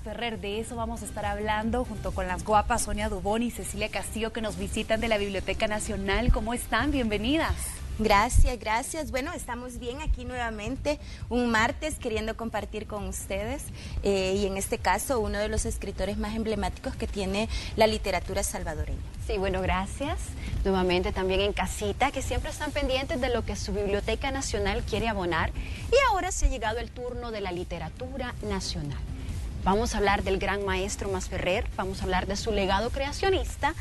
Ferrer, de eso vamos a estar hablando junto con las guapas Sonia Dubón y Cecilia Castillo que nos visitan de la Biblioteca Nacional. ¿Cómo están? Bienvenidas. Gracias, gracias. Bueno, estamos bien aquí nuevamente, un martes queriendo compartir con ustedes y en este caso uno de los escritores más emblemáticos que tiene la literatura salvadoreña. Sí, bueno, gracias. Nuevamente también en casita, que siempre están pendientes de lo que su Biblioteca Nacional quiere abonar. Y ahora se ha llegado el turno de la literatura nacional. Vamos a hablar del gran maestro Masferrer, vamos a hablar de su legado creacionista,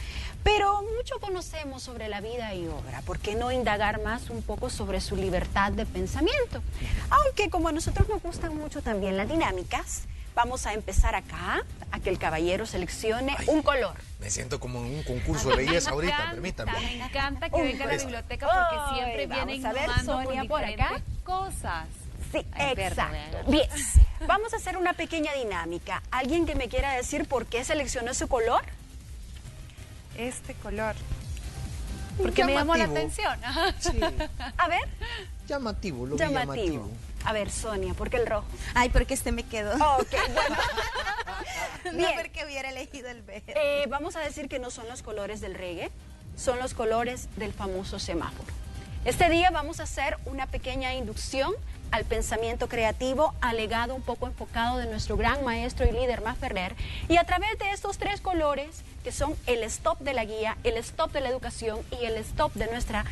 pero mucho conocemos sobre la vida y obra. ¿Por qué no indagar más un poco sobre su libertad de pensamiento? Aunque como a nosotros nos gustan mucho también las dinámicas, vamos a empezar acá, a que el caballero seleccione un color. Me siento como en un concurso de belleza ahorita, permítame. Me encanta que venga a la biblioteca porque siempre vienen a ver, innovando Sonia, con por acá. diferentes cosas. Sí, Ay, exacto. perdón. Bien, vamos a hacer una pequeña dinámica. ¿Alguien que me quiera decir por qué seleccionó su color? Este color. Porque me llamó la atención. Ajá. Sí, A ver, llamativo, lo vi llamativo. llamativo. A ver, Sonia, ¿por qué el rojo? Ay, porque este me quedó. Ok, bueno. No Bien. porque hubiera elegido el verde. Vamos a decir que no son los colores del reggae, son los colores del famoso semáforo. Este día vamos a hacer una pequeña inducción al pensamiento creativo, al legado un poco enfocado de nuestro gran maestro y líder Masferrer, y a través de estos tres colores, que son el stop de la guía, el stop de la educación y el stop de nuestra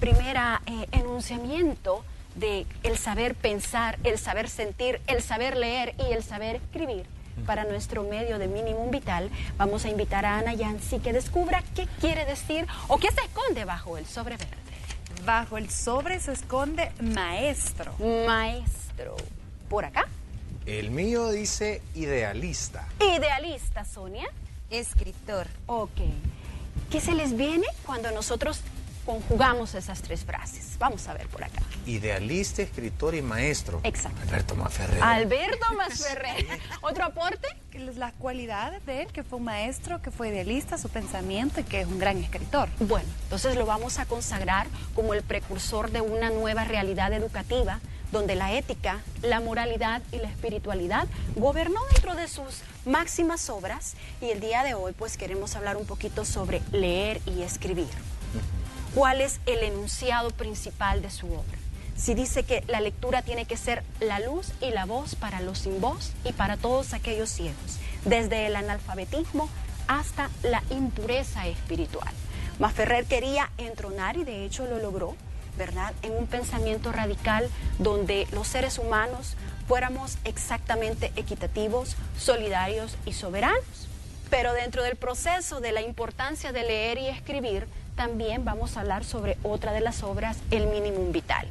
primera enunciamiento de el saber pensar, el saber sentir, el saber leer y el saber escribir. Para nuestro medio de Minimum Vital, vamos a invitar a Ana Yancy que descubra qué quiere decir o qué se esconde bajo el sobre verde. Bajo el sobre se esconde maestro. Maestro. ¿Por acá? El mío dice idealista. Idealista, Sonia. Escritor. Ok. ¿Qué se les viene cuando nosotros conjugamos esas tres frases? Vamos a ver por acá. Idealista, escritor y maestro. Exacto. Alberto Masferrer. Alberto Masferrer. ¿Otro aporte? Las cualidades de él, que fue un maestro, que fue idealista, su pensamiento y que es un gran escritor. Bueno, entonces lo vamos a consagrar como el precursor de una nueva realidad educativa donde la ética, la moralidad y la espiritualidad gobernó dentro de sus máximas obras, y el día de hoy pues queremos hablar un poquito sobre leer y escribir. ¿Cuál es el enunciado principal de su obra? Si dice que la lectura tiene que ser la luz y la voz para los sin voz y para todos aquellos ciegos, desde el analfabetismo hasta la impureza espiritual. Masferrer quería entronar, y de hecho lo logró, ¿verdad?, en un pensamiento radical donde los seres humanos fuéramos exactamente equitativos, solidarios y soberanos. Pero dentro del proceso de la importancia de leer y escribir, también vamos a hablar sobre otra de las obras, el Minimum Vital.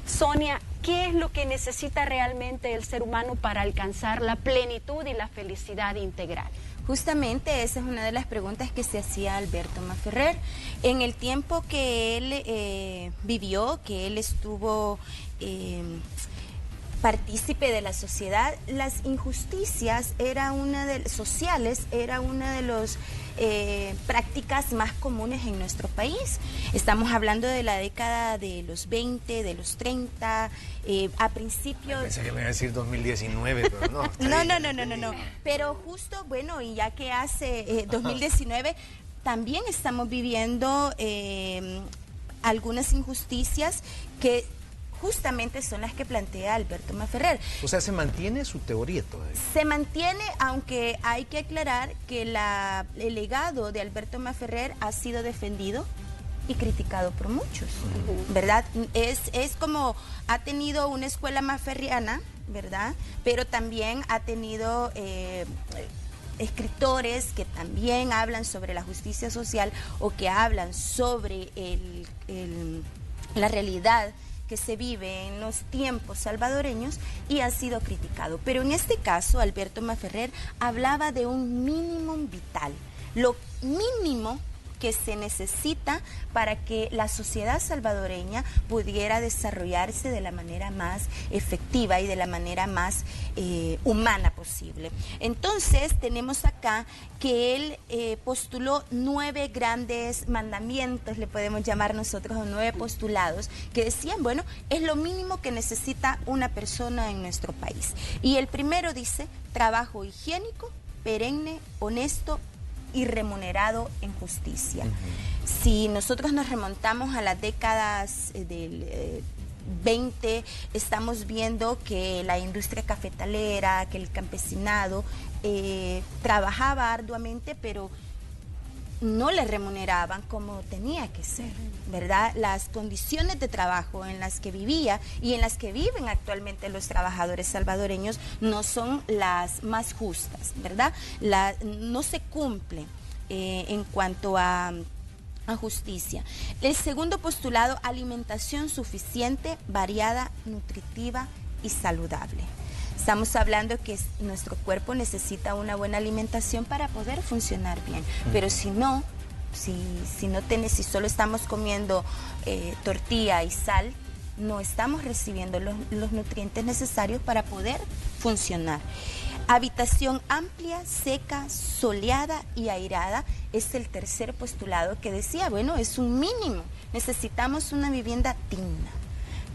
Sonia, ¿qué es lo que necesita realmente el ser humano para alcanzar la plenitud y la felicidad integral? Justamente esa es una de las preguntas que se hacía Alberto Masferrer. En el tiempo que él vivió, que él estuvo partícipe de la sociedad, las injusticias sociales era una de las prácticas más comunes en nuestro país. Estamos hablando de la década de los 20, de los 30, a principios... Pensé que me iba a decir 2019, pero no. No. Pero justo, bueno, y ya que hace 2019, también estamos viviendo algunas injusticias que justamente son las que plantea Alberto Masferrer. O sea, ¿se mantiene su teoría todavía? Se mantiene, aunque hay que aclarar que el legado de Alberto Masferrer ha sido defendido y criticado por muchos, ¿verdad? Es como ha tenido una escuela masferriana, ¿verdad? Pero también ha tenido escritores que también hablan sobre la justicia social o que hablan sobre la realidad que se vive en los tiempos salvadoreños, y ha sido criticado. Pero en este caso, Alberto Masferrer hablaba de un minimum vital, lo mínimo que se necesita para que la sociedad salvadoreña pudiera desarrollarse de la manera más efectiva y de la manera más humana posible. Entonces tenemos acá que él postuló 9 grandes mandamientos, le podemos llamar nosotros, o 9 postulados, que decían, bueno, es lo mínimo que necesita una persona en nuestro país. Y el primero dice, trabajo higiénico, perenne, honesto y remunerado en justicia. Si nosotros nos remontamos a las décadas del 20, estamos viendo que la industria cafetalera, que el campesinado trabajaba arduamente, pero no le remuneraban como tenía que ser, ¿verdad? Las condiciones de trabajo en las que vivía y en las que viven actualmente los trabajadores salvadoreños no son las más justas, ¿verdad? No se cumplen en cuanto a justicia. El segundo postulado, alimentación suficiente, variada, nutritiva y saludable. Estamos hablando que nuestro cuerpo necesita una buena alimentación para poder funcionar bien, pero si solo estamos comiendo tortilla y sal, no estamos recibiendo los nutrientes necesarios para poder funcionar. Habitación amplia, seca, soleada y airada es el tercer postulado que decía, bueno, es un mínimo, necesitamos una vivienda digna,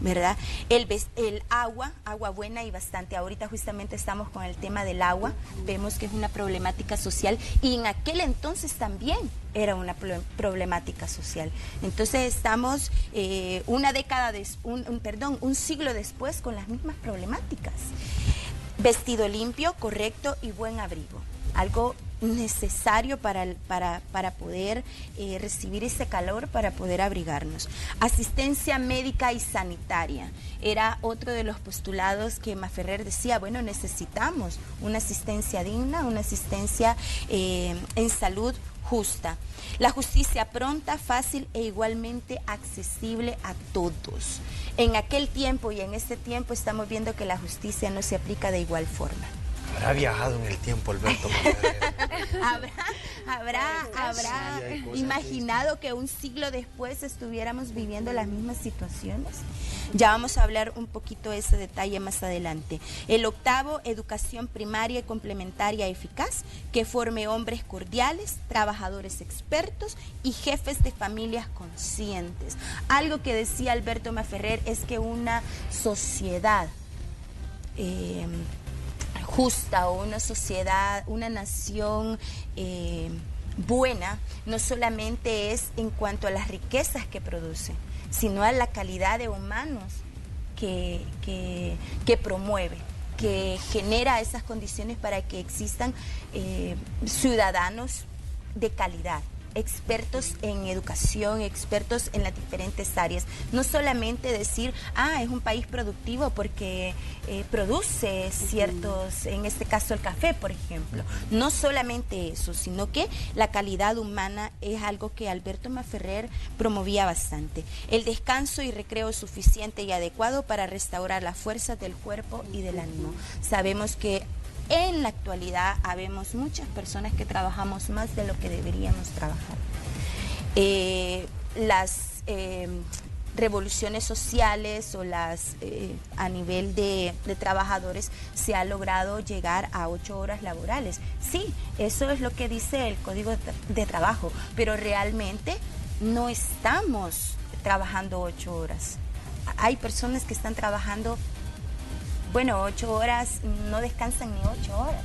¿verdad? El agua buena y bastante. Ahorita justamente estamos con el tema del agua, vemos que es una problemática social y en aquel entonces también era una problemática social. Entonces estamos un siglo después con las mismas problemáticas. Vestido limpio, correcto y buen abrigo. Algo necesario para poder recibir ese calor, para poder abrigarnos. Asistencia médica y sanitaria. Era otro de los postulados que Maferrer decía, bueno, necesitamos una asistencia digna, una asistencia en salud justa. La justicia pronta, fácil e igualmente accesible a todos. En aquel tiempo y en este tiempo estamos viendo que la justicia no se aplica de igual forma. ¿Habrá viajado en el tiempo Alberto Maferrer? ¿Habrá imaginado que un siglo después estuviéramos viviendo las mismas situaciones? Ya vamos a hablar un poquito de ese detalle más adelante. El octavo, educación primaria y complementaria eficaz, que forme hombres cordiales, trabajadores expertos y jefes de familias conscientes. Algo que decía Alberto Maferrer es que una sociedad justa o una sociedad, una nación buena, no solamente es en cuanto a las riquezas que produce, sino a la calidad de humanos que promueve, que genera esas condiciones para que existan ciudadanos de calidad, expertos en educación, expertos en las diferentes áreas. No solamente decir, es un país productivo porque produce ciertos, en este caso el café, por ejemplo. No solamente eso, sino que la calidad humana es algo que Alberto Maferrer promovía bastante. El descanso y recreo suficiente y adecuado para restaurar las fuerzas del cuerpo y del ánimo. Sabemos que en la actualidad habemos muchas personas que trabajamos más de lo que deberíamos trabajar. Las revoluciones sociales o a nivel de trabajadores se ha logrado llegar a 8 horas laborales. Sí, eso es lo que dice el Código de Trabajo, pero realmente no estamos trabajando 8 horas. Hay personas que están trabajando 8 horas, no descansan ni 8 horas.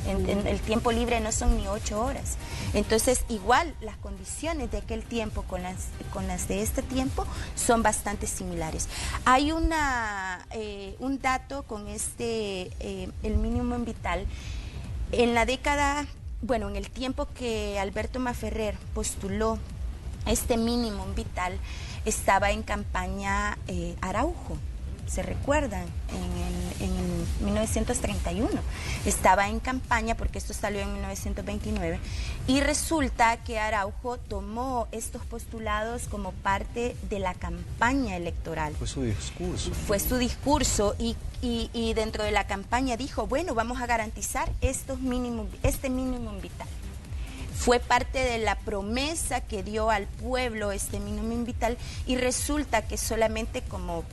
En el tiempo libre no son ni 8 horas. Entonces, igual las condiciones de aquel tiempo con las de este tiempo son bastante similares. Hay un dato con el mínimo vital. En la década, en el tiempo que Alberto Maferrer postuló este mínimo vital, estaba en campaña Araujo. ¿Se recuerdan? En 1931 estaba en campaña, porque esto salió en 1929, y resulta que Araujo tomó estos postulados como parte de la campaña electoral. Fue su discurso. Fue su discurso y dentro de la campaña dijo, vamos a garantizar este mínimo vital. fue parte de la promesa que dio al pueblo este Minimum Vital, y resulta que solamente, como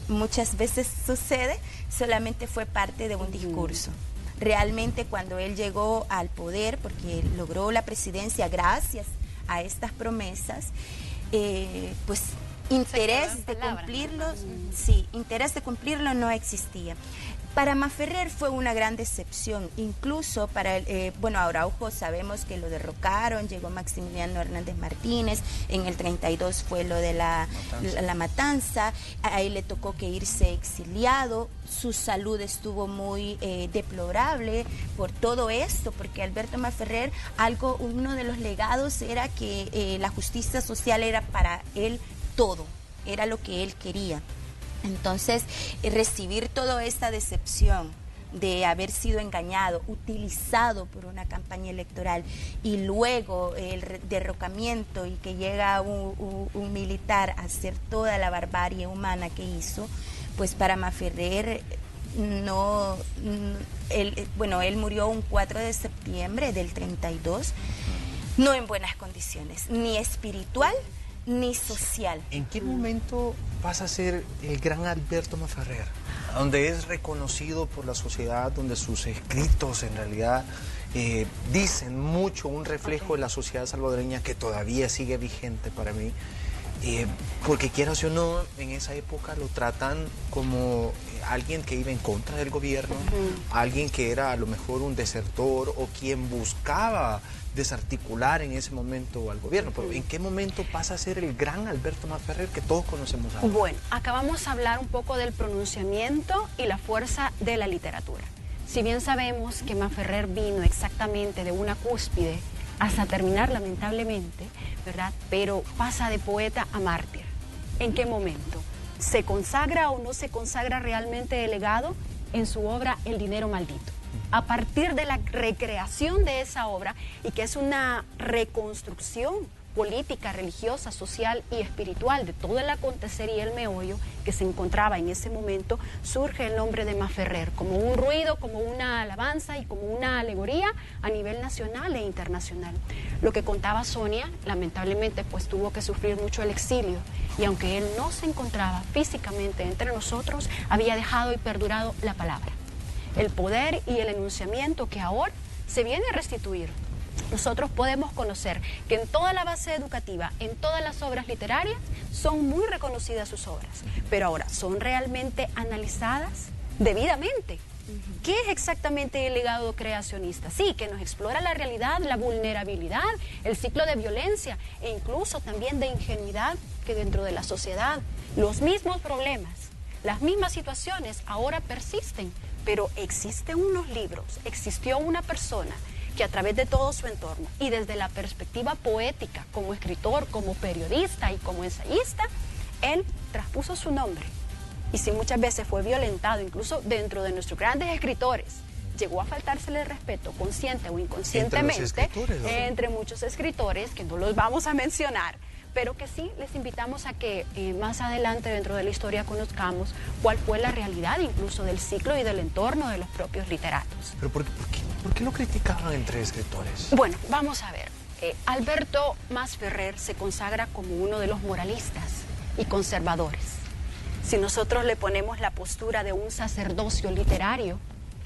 muchas veces sucede, solamente fue parte de un discurso. Realmente cuando él llegó al poder, porque logró la presidencia gracias a estas promesas, pues interés de cumplirlo, sí, interés de cumplirlo no existía. Para Masferrer fue una gran decepción, incluso para Araujo sabemos que lo derrocaron, llegó Maximiliano Hernández Martínez, en el 32 fue lo de la matanza, a él le tocó que irse exiliado, su salud estuvo muy deplorable por todo esto, porque Alberto Masferrer, uno de los legados era que la justicia social era para él todo, era lo que él quería. Entonces, recibir toda esta decepción de haber sido engañado, utilizado por una campaña electoral, y luego el derrocamiento y que llega un militar a hacer toda la barbarie humana que hizo, pues para Masferrer él murió un 4 de septiembre del 32, no en buenas condiciones, ni espiritual ni social. ¿En qué momento pasa a ser el gran Alberto Masferrer? Donde es reconocido por la sociedad, donde sus escritos en realidad dicen mucho, un reflejo de la sociedad salvadoreña que todavía sigue vigente para mí. Porque quieras o no, en esa época lo tratan como alguien que iba en contra del gobierno, alguien que era a lo mejor un desertor o quien buscaba desarticular en ese momento al gobierno. Pero ¿en qué momento pasa a ser el gran Alberto Masferrer que todos conocemos ahora? Bueno, acabamos de hablar un poco del pronunciamiento y la fuerza de la literatura. Si bien sabemos que Masferrer vino exactamente de una cúspide hasta terminar lamentablemente, ¿verdad? Pero pasa de poeta a mártir. ¿En qué momento? ¿Se consagra o no se consagra realmente el legado? En su obra El dinero maldito. A partir de la recreación de esa obra, y que es una reconstrucción política, religiosa, social y espiritual de todo el acontecer y el meollo que se encontraba en ese momento, surge el nombre de Masferrer como un ruido, como una alabanza y como una alegoría a nivel nacional e internacional. Lo que contaba Sonia, lamentablemente pues tuvo que sufrir mucho el exilio, y aunque él no se encontraba físicamente entre nosotros, había dejado y perdurado la palabra, el poder y el enunciamiento que ahora se viene a restituir. Nosotros podemos conocer que en toda la base educativa, en todas las obras literarias, son muy reconocidas sus obras, pero ahora, ¿son realmente analizadas debidamente? ¿Qué es exactamente el legado creacionista? Sí, que nos explora la realidad, la vulnerabilidad, el ciclo de violencia e incluso también de ingenuidad que dentro de la sociedad los mismos problemas, las mismas situaciones ahora persisten, pero existen unos libros, existió una persona que a través de todo su entorno y desde la perspectiva poética, como escritor, como periodista y como ensayista, él traspuso su nombre. Y si muchas veces fue violentado, incluso dentro de nuestros grandes escritores, llegó a faltársele el respeto, consciente o inconscientemente, entre muchos escritores, que no los vamos a mencionar, pero que sí les invitamos a que más adelante dentro de la historia conozcamos cuál fue la realidad incluso del ciclo y del entorno de los propios literatos. ¿Pero por qué lo criticaban entre escritores? Bueno, vamos a ver. Alberto Masferrer se consagra como uno de los moralistas y conservadores. Si nosotros le ponemos la postura de un sacerdocio literario,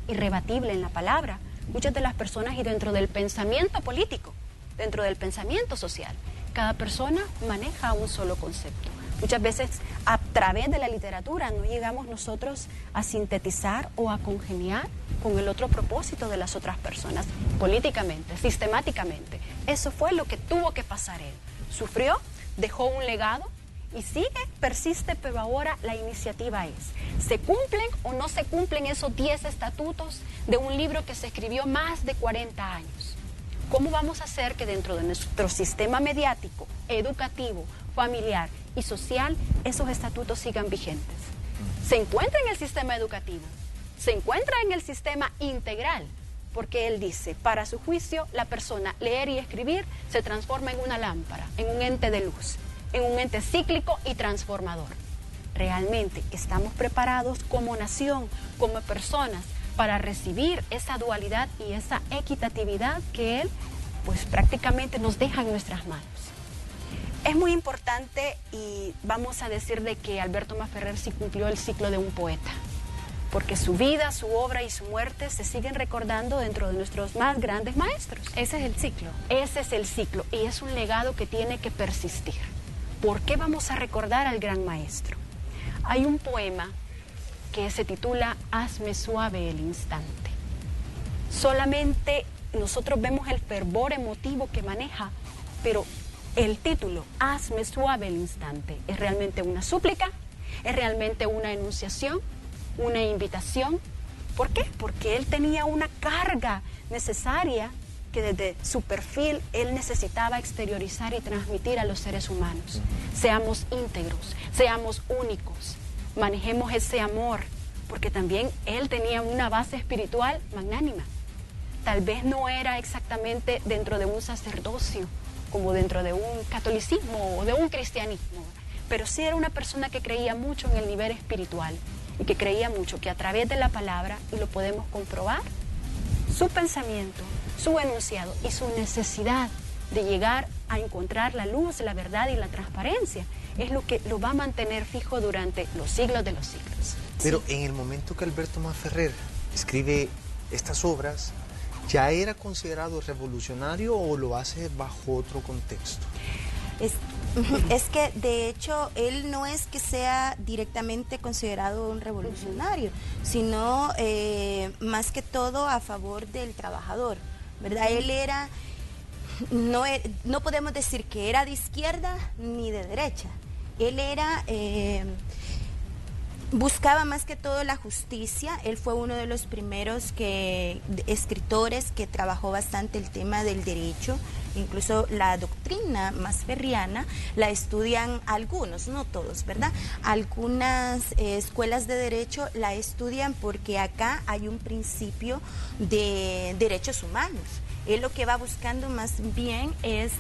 irrebatible en la palabra, muchas de las personas y dentro del pensamiento político, dentro del pensamiento social, cada persona maneja un solo concepto. Muchas veces a través de la literatura no llegamos nosotros a sintetizar o a congeniar con el otro propósito de las otras personas, políticamente, sistemáticamente. Eso fue lo que tuvo que pasar él. Sufrió, dejó un legado y sigue, persiste, pero ahora la iniciativa es, ¿se cumplen o no se cumplen esos 10 estatutos de un libro que se escribió más de 40 años? ¿Cómo vamos a hacer que dentro de nuestro sistema mediático, educativo, familiar y social, esos estatutos sigan vigentes? Se encuentra en el sistema educativo, se encuentra en el sistema integral, porque él dice, para su juicio, la persona leer y escribir se transforma en una lámpara, en un ente de luz, en un ente cíclico y transformador. ¿Realmente estamos preparados como nación, como personas, para recibir esa dualidad y esa equitatividad que él pues prácticamente nos deja en nuestras manos. Es muy importante y vamos a decir de que Alberto Masferrer sí cumplió el ciclo de un poeta, porque su vida, su obra y su muerte se siguen recordando dentro de nuestros más grandes maestros. Ese es el ciclo. Ese es el ciclo y es un legado que tiene que persistir. ¿Por qué vamos a recordar al gran maestro? Hay un poema que se titula Hazme suave el instante. Solamente nosotros vemos el fervor emotivo que maneja, pero el título, Hazme suave el instante, es realmente una súplica, es realmente una enunciación, una invitación. ¿Por qué? Porque él tenía una carga necesaria que desde su perfil él necesitaba exteriorizar y transmitir a los seres humanos. Seamos íntegros, seamos únicos, manejemos ese amor, porque también él tenía una base espiritual magnánima. Tal vez no era exactamente dentro de un sacerdocio, como dentro de un catolicismo o de un cristianismo, pero sí era una persona que creía mucho en el nivel espiritual y que creía mucho que a través de la palabra, y lo podemos comprobar, su pensamiento, su enunciado y su necesidad de llegar a encontrar la luz, la verdad y la transparencia es lo que lo va a mantener fijo durante los siglos de los siglos. Pero en el momento que Alberto Masferrer escribe estas obras, ¿ya era considerado revolucionario o lo hace bajo otro contexto? Es que de hecho él no es que sea directamente considerado un revolucionario, sino más que todo a favor del trabajador, ¿verdad? Él era, no podemos decir que era de izquierda ni de derecha, él era... buscaba más que todo la justicia. Él fue uno de los primeros escritores que trabajó bastante el tema del derecho. Incluso la doctrina masferriana la estudian algunos, no todos, ¿verdad? Algunas escuelas de derecho la estudian porque acá hay un principio de derechos humanos. Él lo que va buscando más bien es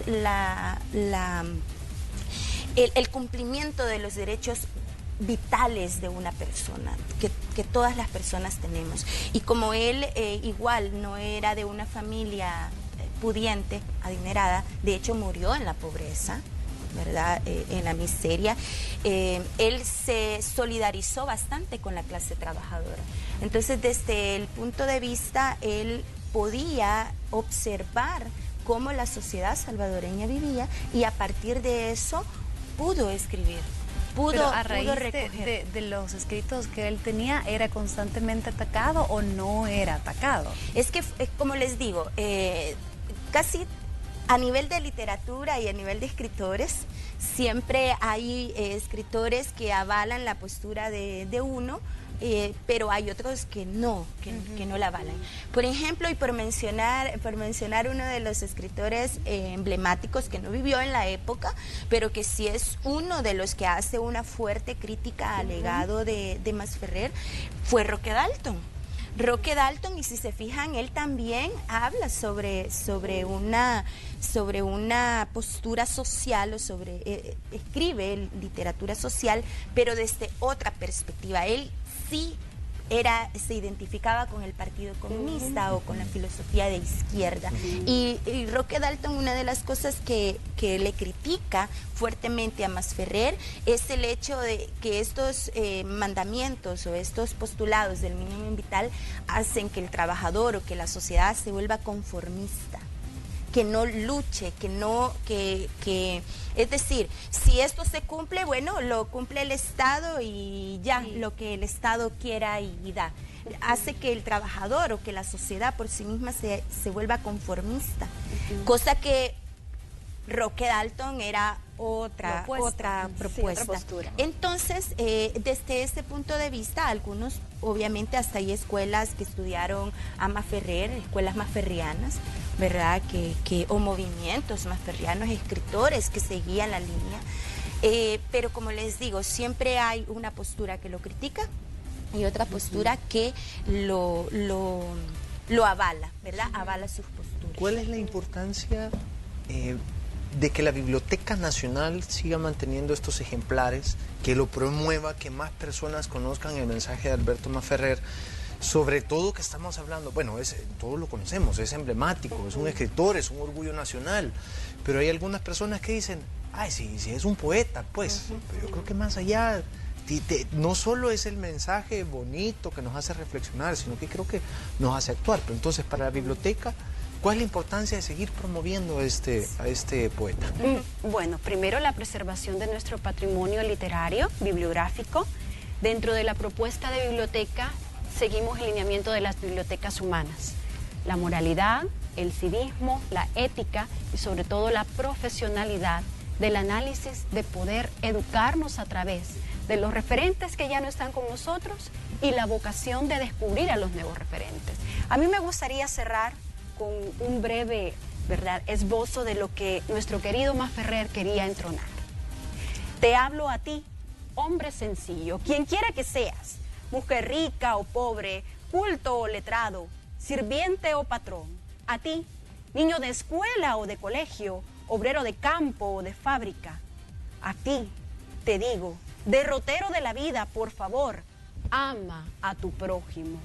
el cumplimiento de los derechos vitales de una persona, que todas las personas tenemos. Y como él igual no era de una familia pudiente, adinerada, de hecho murió en la pobreza, ¿verdad? En la miseria, él se solidarizó bastante con la clase trabajadora. Entonces, desde el punto de vista, él podía observar cómo la sociedad salvadoreña vivía y a partir de eso pudo escribir. Pero a raíz de los escritos que él tenía, ¿era constantemente atacado o no era atacado? Es que, como les digo, casi a nivel de literatura y a nivel de escritores, siempre hay escritores que avalan la postura de uno, pero hay otros que no la avalan. Por ejemplo, y por mencionar uno de los escritores emblemáticos que no vivió en la época, pero que sí es uno de los que hace una fuerte crítica al legado de Masferrer, fue Roque Dalton. Roque Dalton, y si se fijan, él también habla sobre una postura social, o escribe literatura social, pero desde otra perspectiva. Él sí se identificaba con el Partido Comunista o con la filosofía de izquierda. Y Roque Dalton, una de las cosas que le critica fuertemente a Masferrer es el hecho de que estos mandamientos o estos postulados del mínimo vital hacen que el trabajador o que la sociedad se vuelva conformista, que no luche, es decir, si esto se cumple, bueno, lo cumple el Estado y ya, lo que el Estado quiera y da. Hace que el trabajador o que la sociedad por sí misma se vuelva conformista, cosa que Roque Dalton era otra propuesta. Otra postura. Entonces, desde ese punto de vista, algunos, obviamente hasta hay escuelas que estudiaron a Masferrer, escuelas masferrianas, ¿verdad? O movimientos masferrianos, escritores que seguían la línea. Pero como les digo, siempre hay una postura que lo critica y otra postura que lo avala, ¿verdad? Avala sus posturas. ¿Cuál es la importancia de que la Biblioteca Nacional siga manteniendo estos ejemplares, que lo promueva, que más personas conozcan el mensaje de Alberto Masferrer, Sobre todo que estamos hablando, bueno, todos lo conocemos, es emblemático, es un escritor, es un orgullo nacional, pero hay algunas personas que dicen, ay, sí, es un poeta, pues, pero yo creo que más allá, no solo es el mensaje bonito que nos hace reflexionar, sino que creo que nos hace actuar. Pero entonces, para la biblioteca, ¿cuál es la importancia de seguir promoviendo a este poeta? Bueno, primero la preservación de nuestro patrimonio literario, bibliográfico. Dentro de la propuesta de biblioteca, seguimos el lineamiento de las bibliotecas humanas. La moralidad, el civismo, la ética y sobre todo la profesionalidad del análisis, de poder educarnos a través de los referentes que ya no están con nosotros y la vocación de descubrir a los nuevos referentes. A mí me gustaría cerrar con un breve, ¿verdad?, esbozo de lo que nuestro querido Masferrer quería entronar. Te hablo a ti, hombre sencillo, quien quiera que seas, mujer rica o pobre, culto o letrado, sirviente o patrón. A ti, niño de escuela o de colegio, obrero de campo o de fábrica. A ti, te digo, derrotero de la vida, por favor, ama a tu prójimo.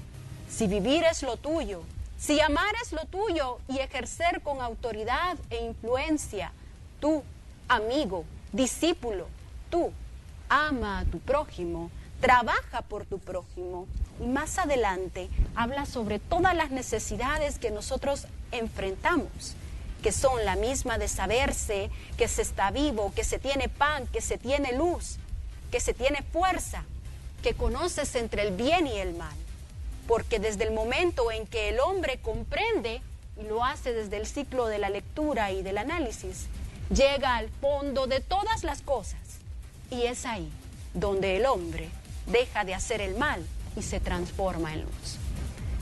Si vivir es lo tuyo, si amar es lo tuyo y ejercer con autoridad e influencia, tú, amigo, discípulo, tú, ama a tu prójimo, trabaja por tu prójimo. Y más adelante habla sobre todas las necesidades que nosotros enfrentamos, que son la misma de saberse que se está vivo, que se tiene pan, que se tiene luz, que se tiene fuerza, que conoces entre el bien y el mal. Porque desde el momento en que el hombre comprende, y lo hace desde el ciclo de la lectura y del análisis, llega al fondo de todas las cosas. Y es ahí donde el hombre deja de hacer el mal y se transforma en luz.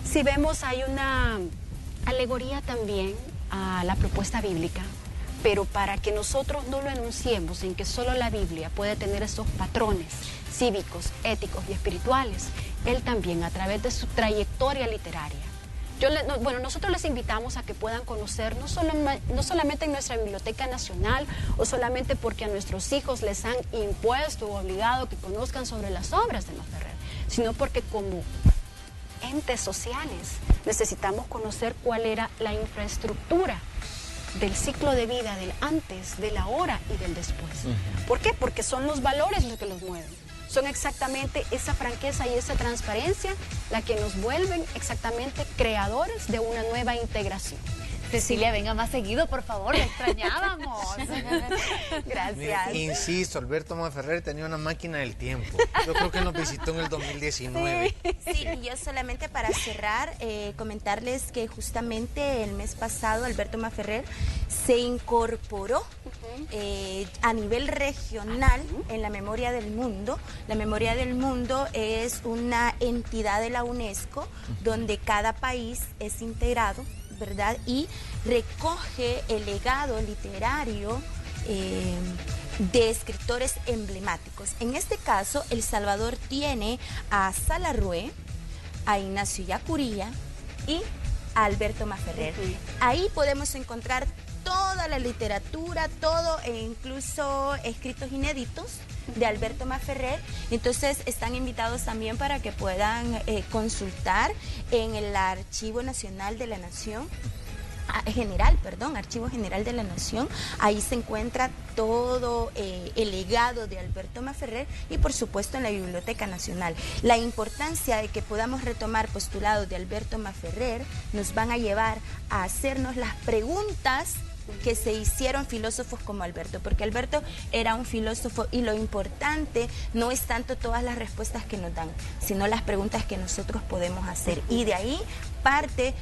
Si vemos, hay una alegoría también a la propuesta bíblica, pero para que nosotros no lo enunciemos en que solo la Biblia puede tener esos patrones cívicos, éticos y espirituales, él también a través de su trayectoria literaria. Nosotros les invitamos a que puedan conocer no solamente en nuestra Biblioteca Nacional o solamente porque a nuestros hijos les han impuesto o obligado que conozcan sobre las obras de Masferrer, sino porque como entes sociales necesitamos conocer cuál era la infraestructura del ciclo de vida, del antes, del ahora y del después. ¿Por qué? Porque son los valores los que los mueven. Son exactamente esa franqueza y esa transparencia la que nos vuelven exactamente creadores de una nueva integración. Cecilia, venga más seguido, por favor, le extrañábamos. Gracias. Insisto, Alberto Masferrer tenía una máquina del tiempo. Yo creo que nos visitó en el 2019. Sí, y yo solamente para cerrar, comentarles que justamente el mes pasado Alberto Masferrer se incorporó a nivel regional en la Memoria del Mundo. La Memoria del Mundo es una entidad de la UNESCO donde cada país es integrado, ¿verdad? Y recoge el legado literario de escritores emblemáticos. En este caso, El Salvador tiene a Salarrué, a Ignacio Yacuría y a Alberto Masferrer. Ahí podemos encontrar toda la literatura, todo e incluso escritos inéditos de Alberto Masferrer. Entonces están invitados también para que puedan consultar en el Archivo Nacional de la Nación. Archivo General de la Nación. Ahí se encuentra todo el legado de Alberto Masferrer y por supuesto en la Biblioteca Nacional. La importancia de que podamos retomar postulados de Alberto Masferrer nos van a llevar a hacernos las preguntas que se hicieron filósofos como Alberto, porque Alberto era un filósofo y lo importante no es tanto todas las respuestas que nos dan, sino las preguntas que nosotros podemos hacer, y de ahí parte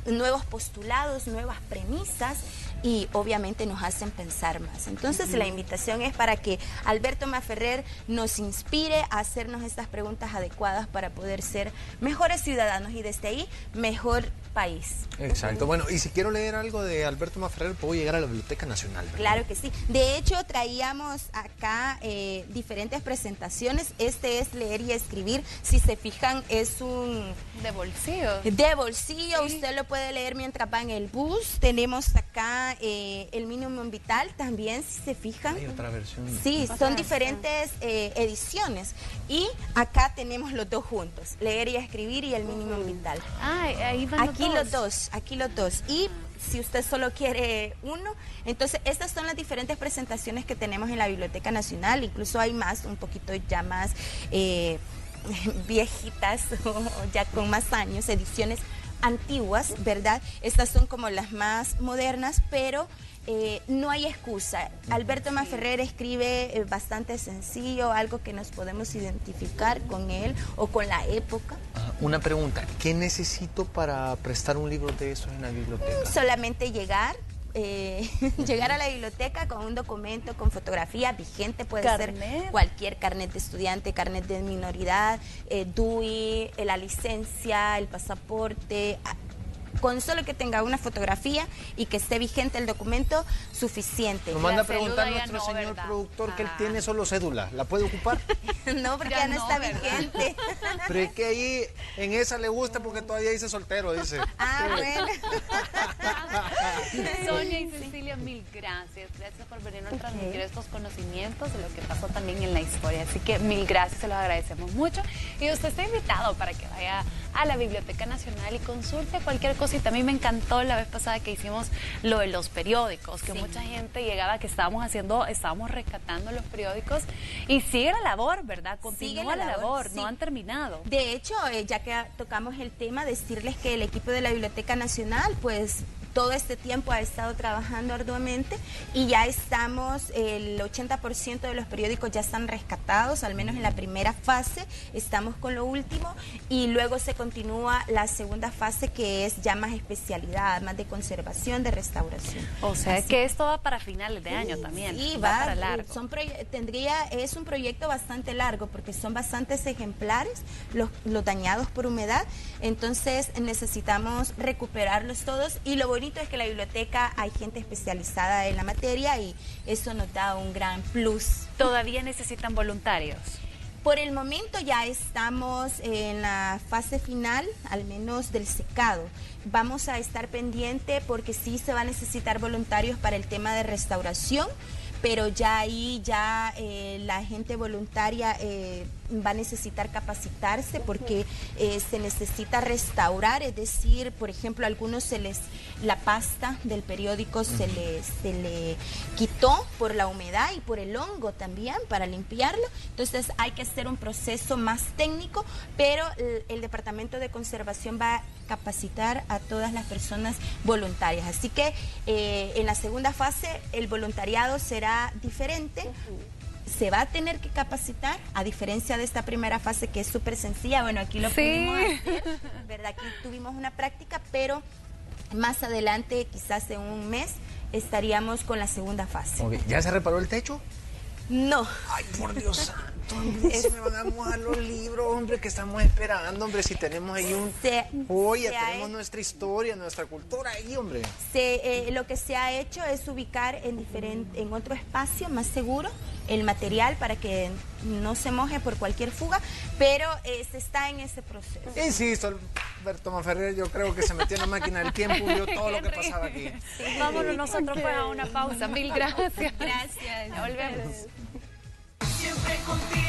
nuevos postulados, nuevas premisas, y obviamente nos hacen pensar más. Entonces la invitación es para que Alberto Masferrer nos inspire a hacernos estas preguntas adecuadas para poder ser mejores ciudadanos y desde ahí mejor país. Exacto. Bueno, y si quiero leer algo de Alberto Masferrer, puedo llegar a la Biblioteca Nacional, ¿verdad? Claro que sí. De hecho, traíamos acá diferentes presentaciones. Este es Leer y Escribir. Si se fijan, es un... De bolsillo. bolsillo. De bolsillo, usted lo puede leer mientras va en el bus. Tenemos acá el Minimum Vital también, si se fijan. Hay otra versión. Sí, son diferentes ediciones. Y acá tenemos los dos juntos, Leer y Escribir y el Minimum Vital. Ah, ahí van Aquí los dos. Y si usted solo quiere uno, entonces estas son las diferentes presentaciones que tenemos en la Biblioteca Nacional. Incluso hay más, un poquito ya más viejitas, o ya con más años, ediciones antiguas, ¿verdad? Estas son como las más modernas, pero no hay excusa. Alberto Maferrer escribe bastante sencillo, algo que nos podemos identificar con él o con la época. Una pregunta, ¿qué necesito para prestar un libro de esos en la biblioteca? Solamente llegar a la biblioteca con un documento, con fotografía vigente, puede ser cualquier carnet de estudiante, carnet de minoridad, DUI, la licencia, el pasaporte. Con solo que tenga una fotografía y que esté vigente el documento, suficiente. Nos manda a preguntar nuestro señor productor que él tiene solo cédula. ¿La puede ocupar? No, porque ya no está vigente. Pero es que ahí en esa le gusta porque todavía dice soltero, dice. Ah, bueno. Sonia y Cecilia, mil gracias. Gracias por venirnos a transmitir estos conocimientos de lo que pasó también en la historia. Así que mil gracias, se los agradecemos mucho. Y usted está invitado para que vaya a la Biblioteca Nacional y consulte cualquier cosita. A mí me encantó la vez pasada que hicimos lo de los periódicos, que mucha gente llegaba, que estábamos rescatando los periódicos y sigue la labor, ¿verdad? Continúa la labor, no han terminado. De hecho, ya que tocamos el tema, decirles que el equipo de la Biblioteca Nacional, pues todo este tiempo ha estado trabajando arduamente y ya estamos, el 80% de los periódicos ya están rescatados, al menos en la primera fase, estamos con lo último y luego se continúa la segunda fase que es ya más especialidad, más de conservación, de restauración. O sea, que esto va para finales de año también. Sí, va para largo. Es un proyecto bastante largo porque son bastantes ejemplares los dañados por humedad, entonces necesitamos recuperarlos todos y lo bonito es que en la biblioteca hay gente especializada en la materia y eso nos da un gran plus. ¿Todavía necesitan voluntarios? Por el momento ya estamos en la fase final, al menos del secado. Vamos a estar pendiente porque sí se va a necesitar voluntarios para el tema de restauración, pero ya ahí la gente voluntaria va a necesitar capacitarse porque se necesita restaurar, es decir, por ejemplo, a algunos la pasta del periódico se le quitó por la humedad y por el hongo también para limpiarlo, entonces hay que hacer un proceso más técnico, pero el Departamento de Conservación va a capacitar a todas las personas voluntarias, así que en la segunda fase el voluntariado será diferente. Se va a tener que capacitar, a diferencia de esta primera fase que es súper sencilla. Bueno, aquí lo pudimos hacer, ¿verdad? Aquí tuvimos una práctica, pero más adelante, quizás en un mes, estaríamos con la segunda fase. Okay. ¿Ya se reparó el techo? No. Ay, por Dios santo, hombre, se me van a mojar los libros, hombre, que estamos esperando, hombre, si tenemos ahí tenemos nuestra historia, nuestra cultura ahí, hombre. Lo que se ha hecho es ubicar en otro espacio más seguro el material para que no se moje por cualquier fuga, pero se está en ese proceso. Insisto, Alberto Maferrer, yo creo que se metió en la máquina del tiempo y vio todo lo que pasaba aquí. Sí. Vámonos nosotros pues a una pausa. Mil gracias. Gracias. Volvemos. Siempre contigo.